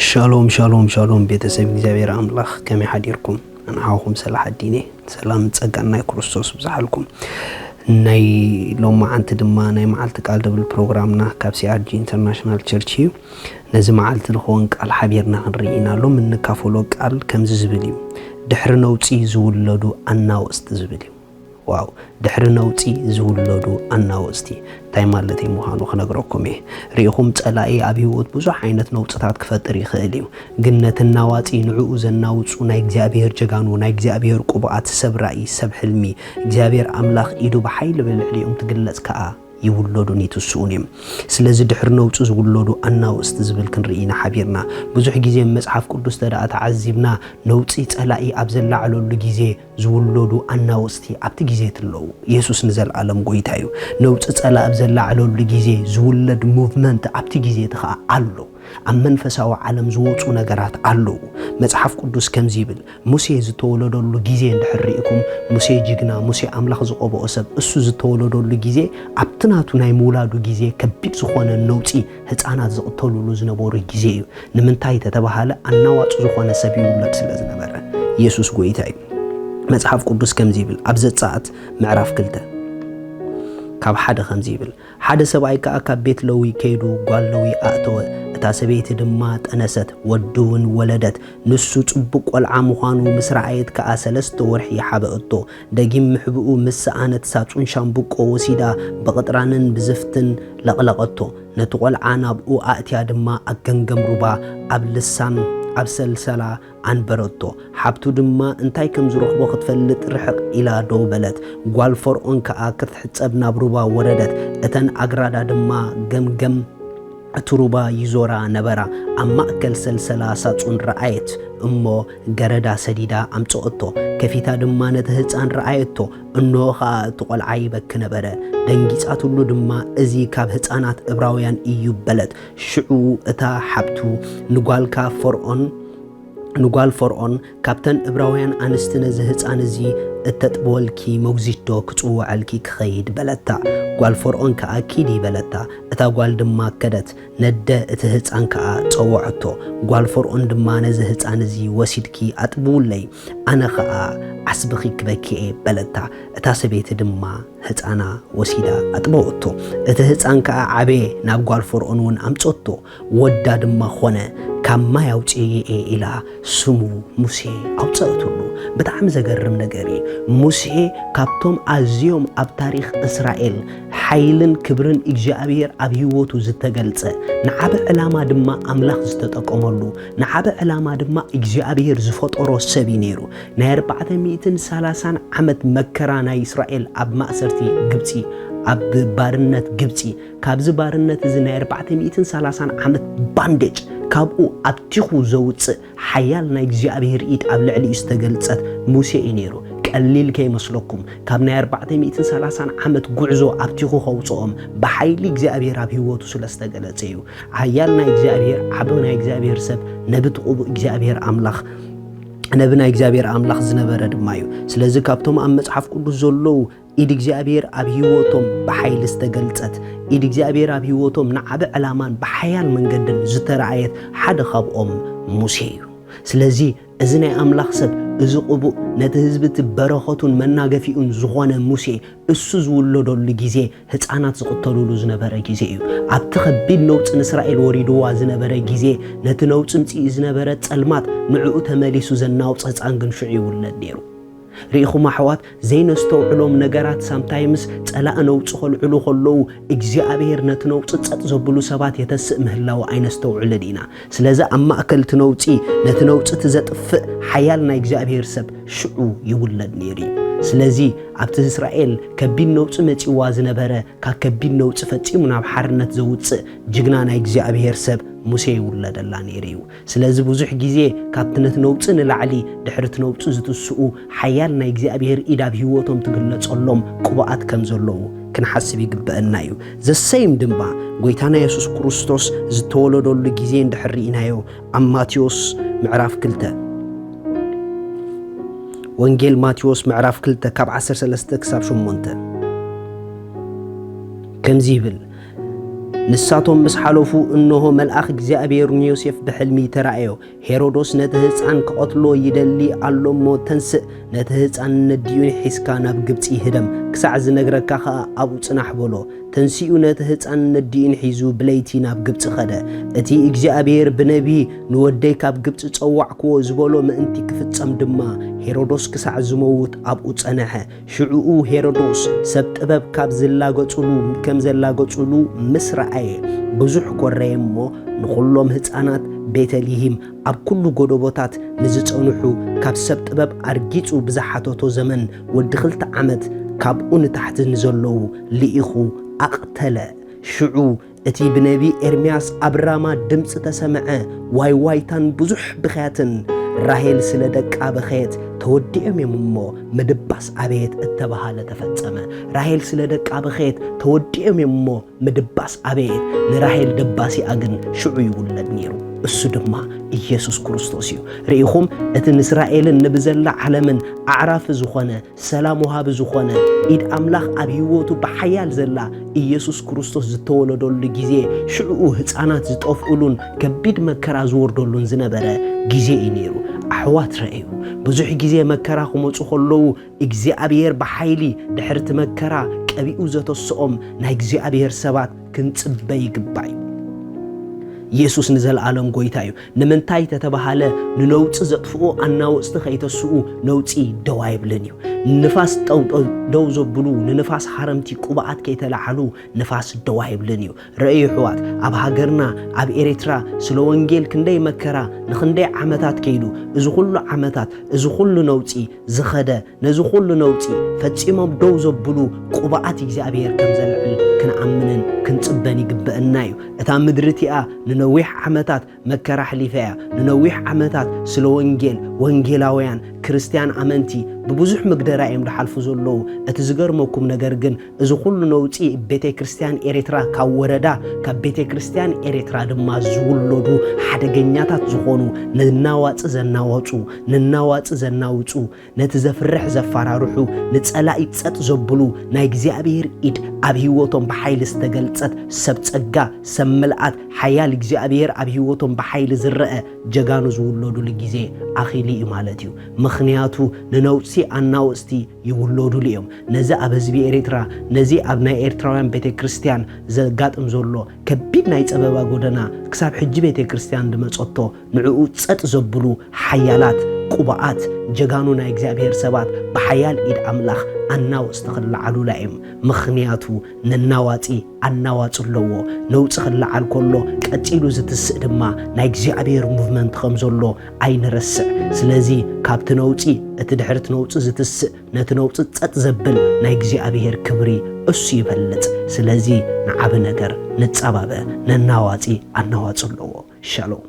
شالوم شالوم شالوم بيتسب እግዚአብሔር አምላክ كم يحديركم انا هاكم صلاح الدين سلام تصقنا كريستوس بزحلكم ناي لما انت دما ناي معلت قال دبل بروجرامنا كابسي ارجي انترناشونال تشرشي نزي معلت لخون قال حبيرنا نرينا لو من كافولو قال كم زبلي دحر نوصي زولدو انا وست زبلي واو دحر نوصي زولدو انا وستي تاي مالتي مهانو خنغركم ريخم صلاي ابيوت بزح عينت نوصታት كفطر يخاليو جنت النواصي نعو زناوصو ناي እግዚአብሔር ጀጋኑ ناي እግዚአብሔር ቁብአት ሰብራይ ሰብ ህልሚ እግዚአብሔር አምላኽ ኢዱ በኃይል በልዕሊኦም ትግለጽ ከአ ይውለዱን ይትሱኡንም ስለዚህ ድሕር ነውጽ ዝውለዱ አናውስት ዝብል ክንሪኢና ሓቢርና ብዙሕ ጊዜ መጽሐፍ ቅዱስ ተዳአ ተዓዚብና ነውጽ ጸላኢ ኣብዘላዕለሉ ጊዜ ዝውለዱ አናውስቲ ኣብቲ ጊዜ ትለው ኢየሱስ ንዘልዓለም ጎይታዩ ነውጽ ጸላኢ ኣብዘላዕለሉ ጊዜ ዝውለድ ሙቭመንት ኣብቲ ጊዜ ተኸ አሎ ኣብ መንፈሳዊ ዓለም ዝወጹ ነገራት አለው መጽሐፍ ቅዱስ ከም ዝብል ሙሴ ዝተወለደሉ ጊዜ እንድሕሪኢኩም ሙሴ ጅግና ሙሴ አምላኽ ዝቆበኦ ሰብ እሱ ዝተወለደሉ ጊዜ ኣብትናቱ ናይ ሙላዱ ጊዜ ከቢድ ዝኾነ ነውጺ ህፃናት ዝቅተሉሉ ዝነበሩ ጊዜ እዩ ንምንታይ ተተባሃለ አናዋጽ ዝኾነ ሰብ ይውለድ ስለዝነበረ ኢየሱስ ጎይታይ መጽሐፍ ቅዱስ ከም ዝብል ኣብ ዘጸአት ምዕራፍ 2 ካብ ሓደ ከም ዝብል ሓደ ሰብኣይ ከኣ ካብ ቤት ለዊ ከይዱ ጓል ለዊ ኣእተወ እታ ሰበይቲ ድማ ጠነሰት ወዱውን ወለደት ንሱ ጽቡቕ ቆልዓ ምዃኑ ምስ ረኣየት ከኣ 3 ወርሒ ሓበእቶ ደጊም ምሕብኡ ምስ ኣነት ሳጹን ሻምብቆ ወሲዳ በቅጥራንን ብዝፍትን ለቕለቐቶ ነቲ ቆልዓ ናብኡ ኣእትያ ድማ ኣገንገም ሩባ ኣብ ልሳን ኣብ ሰልሰላ አንበረቶ ሓብቱ ድማ እንታይ ከም ዝረኽቦ ክትፈልጥ ርሕቕ ኢላ ዶ በለት ጓል ፈርዖን ከኣ ክትሕጸብ ናብ ሩባ ወረደት እተን ኣግራዳ ድማ ገምገም እትሩባ ይዞራ ነበራ ኣብ ማእከል ሰልሰላ ሳጹን ረኣየት እሞ ገረዳ ሰዲዳ ኣምጽኦቶ ከፊታ ድማ ነቲ ህፃን ረኣየቶ እንሆ ኸኣ እቲ ቆልዓ ይበክ ነበረ ደንጊጻትሉ ድማ እዚ ካብ ህፃናት ዕብራውያን እዩ በለት ሽዑ እታ ሓብቱ ንጓል ፈርዖን ካብተን ዕብራውያን ኣንስቲ ነዚ ህፃን እዚ እተጥበልኪ መግዚቶ ክጽውዓልኪ ክኸይድ በለታ ጓል ፈርዖን ከኣ ኪዲ በለታ እታ ጓል ድማ ከደት ነደ እቲ ህፃን ከኣ ጸውዕቶ ጓል ፈርዖን ድማ ነዚ ህፃን እዚ ወሲድኪ ኣጥቡለይ ኣነ ከኣ ዓስብኺ ክበኪኤ በለታ እታ ሰበይቲ ድማ ህፃና ወሲዳ ኣጥበወቶ እቲ ህፃን ከኣ ዓበየ ናብ ጓል ፈርዖን እውን ኣምጾቶ ወዳ ድማ ኾነ ካብ ማይ ኣውጽኢየ ኢላ ስሙ ሙሴ ኣውጽአትሉ ብጣዕሚ ዘገርም ነገር እዩ ሙሴ ካብቶም ኣዝዮም ኣብ ታሪኽ እስራኤል ሓይልን ክብርን እግዚአብሔር ኣብ ህይወቱ ዝተገልጸ ንዓበ ዕላማ ድማ ኣምላኽ ዝተጠቀመሉ ንዓበ ዕላማ ድማ እግዚአብሔር ዝፈጠሮ ሰብ ነይሩ ናይ 430 ዓመት መከራ ናይ እስራኤል ኣብ ማእሰርቲ ግብጺ ኣብ ባርነት ግብጺ ካብዚ ባርነት እዚ ናይ 430 ዓመት ባንዴጅ ካብኡ ኣብቲኹ ዘውጽእ ሓያል ናይ እግዚአብሔር ኢድ ኣብ ልዕሊ ዝተገልጸት ሙሴ ነይሩ ቀሊል ከይመስለኩም ካብ ናይ 430 ዓመት ጉዕዞ ኣብቲኹ ኸውጽኦም ብሓይሊ እግዚአብሔር ኣብ ህይወቱ ስለዝተገለጸ እዩ ሓያል ናይ እግዚአብሔር ዓብ ናይ እግዚአብሔር ሰብ ነብትቁብ እግዚአብሔር ኣምላኽ ነብ ናይ እግዚአብሔር ኣምላኽ ዝነበረ ድማ እዩ ስለዚ ካብቶም ኣብ መጽሐፍ ቅዱስ ዘለዉ ኢድ እግዚአብሔር ኣብ ህይወቶም ብሓይሊ ዝተገልጸት ኢድ እግዚአብሔር ኣብ ህይወቶም ንዓበ ዕላማን ብሓያል መንገድን ዝተረኣየት ሓደ ካብኦም ሙሴ እዩ ስለዚ እዚ ናይ ኣምላኽ ሰብ እዚ ቅቡእ ነቲ ህዝቢ በረኸቱን መናገፊኡን ዝኾነ ሙሴ እሱ ዝውለደሉ ጊዜ ህፃናት ዝቅተሉሉ ዝነበረ ጊዜ እዩ ኣብቲ ከቢድ ነውፂ ንእስራኤል ወሪድዋ ዝነበረ ጊዜ ነቲ ነውፂ ምጽኢ ዝነበረ ጸልማት ንዕኡ ተመሊሱ ዘናውፅ ህፃን ግን ሽዑ ይውለድ ነይሩ ሪኢኹም ኣሕዋት ዘይነስተውዕሎም ነገራት ሳምታይምስ ጸላእ ነውፂ ኸልዕሉ ኸለዉ እግዚአብሔር ነቲ ነውፂ ጸጥ ዘብሉ ሰባት የተስእ ምህላው ኣይነስተውዕልን ኢና ስለዚ ኣብ ማእከል እቲ ነውፂ ነቲ ነውፂ ትዘጥፍእ ሓያል ናይ እግዚአብሔር ሰብ ሽዑ ይውለድ ነይሩ ስለዚ ኣብቲ እስራኤል ከቢድ ነውፂ መጺዋ ዝነበረ ካብ ከቢድ ነውፂ ፈጺሙ ናብ ሓርነት ዘውጽእ ጅግና ናይ እግዚአብሔር ሰብ ሙሴ ይውለደላ ነይሩ እዩ ስለዚ ብዙሕ ጊዜ ካብቲ ነቲ ነውፂ ንላዕሊ ድሕሪ እቲ ነውፂ ዝትስኡ ሓያል ናይ እግዚአብሔር ኢድ ኣብ ህይወቶም ትግለጸሎም ቁብኣት ከም ዘለዉ ክንሓስብ ይግበአና እዩ ዘሰይም ድማ ጎይታና ኢየሱስ ክርስቶስ ዝተወለደሉ ጊዜ እንድሕሪኢናዮ ኣብ ማቴዎስ ምዕራፍ 2 ወንጌል ማቴዎስ ምዕራፍ 2 ካብ 13 ክሳብ 8 ከምዚ ይብል ንሳቶም ምስ ሓለፉ እነሆ መልአኽ እግዚአብሔር ንዮሴፍ ብሕልሚ ተራእዮ ሄሮዶስ ነቲ ህፃን ክቐትሎ ይደሊ ኣሎሞ ተንስእ ነቲ ህፃን ነዲዩን ሒዝካ ናብ ግብፂ ህደም ክሳዕ ዝነግረካ ኸኣ ኣብኡ ጽናሕ በሎ ተንሲኡ ነቲ ህፃን ነዲዩን ሒዙ ብለይቲ ናብ ግብፂ ኸደ እቲ እግዚአብሔር ብነቢ ንወደይ ካብ ግብፂ ጸዋዕክዎ ዝበሎ ምእንቲ ክፍጸም ድማ ሄሮዶስ ክሳዕ ዝመውት ኣብኡ ጸንሐ ሽዑኡ ሄሮዶስ ሰብ ጥበብ ካብ ዝላገጹሉ ከም ዘላገጹሉ ምስ ረአየ ብዙሕ ኮረየ እሞ ንኹሎም ህፃናት ቤተልሔም ኣብ ኩሉ ጎደቦታት ንዝጸንሑ ካብ ሰብ ጥበብ ኣርጊጹ ብዝሓተቶ ዘመን ወዲ 2 ዓመት ካብኡ ንታሕቲ ንዘለዉ ልኢኹ ኣቕተለ ሽዑ እቲ ብነቢ ኤርምያስ ኣብ ራማ ድምፂ ተሰምዐ ዋይ ዋይታን ብዙሕ ብኸያትን ራሄል ስለ ደቃ በኸየት ተወዲኦም እሞ ምድባስ ኣበየት እተባሃለ ተፈጸመ ራሄል ስለ ደቃ በኸየት ተወዲኦም እሞ ምድባስ ኣበየት ንራሄል ደባሲ ኣግን ሽዑ ይውለድ ነይሩ እሱ ድማ ኢየሱስ ክርስቶስ እዩ ርኢኹም እቲ ንእስራኤልን ንብዘላ ዓለምን ኣዕራፍ ዝኾነ ሰላም ወሃብ ዝኾነ ኢድ ኣምላኽ ኣብ ህይወቱ ብሓያል ዘላ ኢየሱስ ክርስቶስ ዝተወለደሉ ጊዜ ሽዑኡ ህፃናት ዝጠፍኡሉን ከቢድ መከራ ዝወርደሉን ዝነበረ ጊዜ እዩ ነይሩ ኣሕዋት ረአዩ ብዙሕ ጊዜ መከራ ክመፁ ከለዉ እግዚአብሔር ብሓይሊ ድሕርቲ መከራ ቀቢኡ ዘተስኦም ናይ እግዚአብሔር ሰባት ክንጽበይ ይግባእ ኢየሱስ ንዘለዓለም ጎይታ እዩ ንምንታይ ተተባሃለ ንነውፂ ዘጥፍኦ ኣናወፅቲ ከይተስኡ ነውፂ ደው ኣይብልን እዩ ንፋስ ደው ዘብሉ ንንፋስ ሓረምቲ ቁብዓት ከይተላዓሉ ንፋስ ደው ኣይብልን እዩ ረአዩ ኣሕዋት ኣብ ሃገርና ኣብ ኤርትራ ስለ ወንጌል ክንደይ መከራ ንክንደይ ዓመታት ከይዱ እዚ ኩሉ ዓመታት እዚ ኩሉ ነውፂ ዝኸደ ነዚ ኩሉ ነውፂ ፈጺሞም ደው ዘብሉ ቁብዓት እግዚአብሔር ከም ዘልዕል ክንኣምንን ክንጽበን ይግበአና እዩ እታ ምድርቲኣ ንነዊሕ ዓመታት መከራ ሕሊፈያ ንነዊሕ ዓመታት ስለ ወንጌል ወንጌላውያን ክርስቲያን ኣመንቲ ብብዙሕ ምግደራ እዮም ድሓልፉ ዘለዉ እቲ ዝገርመኩም ነገር ግን እዚ ኩሉ ነውፂ ቤተ ክርስቲያን ኤርትራ ካብ ወረዳ ካብ ቤተ ክርስቲያን ኤርትራ ድማ ዝውለዱ ሓደገኛታት ዝኾኑ ንናዋጽ ዘናወጹ ንናዋጽ ዘናውጹ ነቲ ዘፍርሕ ዘፈራርሑ ንጸላኢ ጸጥ ዘብሉ ናይ እግዚአብሔር ኢድ ኣብ ህይወቶም ብሓይሊ ዝተገልጸት ሰብ ጸጋ ሰብ መልኣት ሓያል እግዚአብሔር ኣብ ህይወቶም ብሓይሊ ዝረአ ጀጋኑ ዝውለዱሉ ጊዜ ኣኺሊ እዩ ማለት እዩ ምኽንያቱ ንነውፂ ኣናወፅቲ ይውለዱሉ እዮም ነዚ ኣብ ህዝቢ ኤርትራ ነዚ ኣብ ናይ ኤርትራውያን ቤተ ክርስቲያን ዘጋጥም ዘሎ ከቢድ ናይ ፀበባ ጎደና ክሳብ ሕጂ ቤተ ክርስቲያን ድመጸቶ ንዕኡ ጸጥ ዘብሉ ሓያላት ቁብዓት ጀጋኑ ናይ እግዚአብሔር ሰባት ብሓያል ኢድ ኣምላኽ ኣናወፅቲ ክለዓሉላ እዮም ምኽንያቱ ንናዋፂ ኣናዋፅ ኣለዎ ነውፂ ክለዓል ከሎ ቀፂሉ ዝትስእ ድማ ናይ እግዚአብሔር ሙቭመንት ከም ዘሎ ኣይንረስዕ ስለዚ ካብቲ ነውፂ እቲ ድሕርቲ ነውፂ ዝትስእ ነቲ ነውፂ ጸጥ ዘብል ናይ እግዚአብሔር ክብሪ እሱ ይበልጽ ስለዚ ንዓብ ነገር ንጸባበ ንናዋፂ ኣናዋፅ ኣለዎ ሻሎም